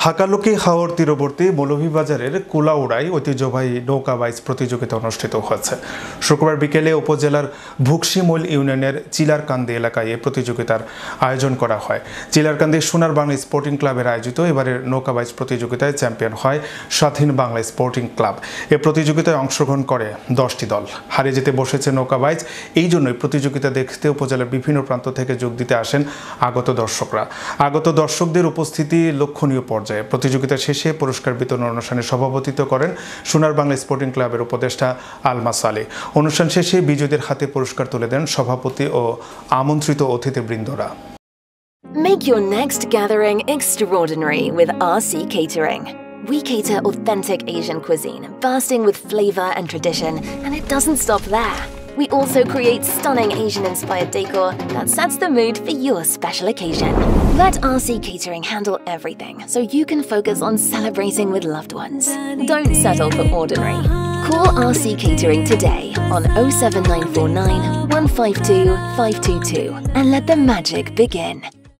হাকালুকি হাওর তীরবর্তী মৌলভীবাজারের কুলাউড়ায় ঐতিহ্যবাহী নৌকা বাইচ প্রতিযোগিতা অনুষ্ঠিত হয়েছে। শুক্রবার বিকেলে উপজেলার ভুকশিমৈল ইউনিয়নের চিলারকান্দি এলাকায় এই প্রতিযোগিতার আয়োজন করা হয়। চিলারকান্দি সোনার বাংলা স্পোর্টিং ক্লাবের আয়োজিত এবারের নৌকা বাইচ প্রতিযোগিতায় চ্যাম্পিয়ন হয় স্বাধীন বাংলা স্পোর্টিং ক্লাব। এ প্রতিযোগিতায় অংশগ্রহণ করে 10টি দল। হারিয়ে যেতে বসেছে নৌকা বাইচ, এই জন্যই প্রতিযোগিতা দেখতে উপজেলার বিভিন্ন প্রান্ত থেকে যোগ দিতে আসেন আগত দর্শকরা। আগত দর্শকদের উপস্থিতি লক্ষণীয় পর্যায়ে। প্রতিযোগিতা শেষে পুরস্কার বিতরণ অনুষ্ঠানে সভাপতিত্ব করেন সোনার বাংলা স্পোর্টিং ক্লাবের উপদেষ্টা আলমাস আলী। অনুষ্ঠান শেষে বিজয়ীদের হাতে পুরস্কার তুলে দেন সভাপতি ও আমন্ত্রিত অতিথিবৃন্দরা। Make your next gathering extraordinary with RC Catering. We cater authentic Asian cuisine, bursting with flavor and tradition, and it doesn't stop there. We also create stunning Asian-inspired decor that sets the mood for your special occasion. Let RC Catering handle everything so you can focus on celebrating with loved ones. Don't settle for ordinary. Call RC Catering today on 07949 152 522 and let the magic begin.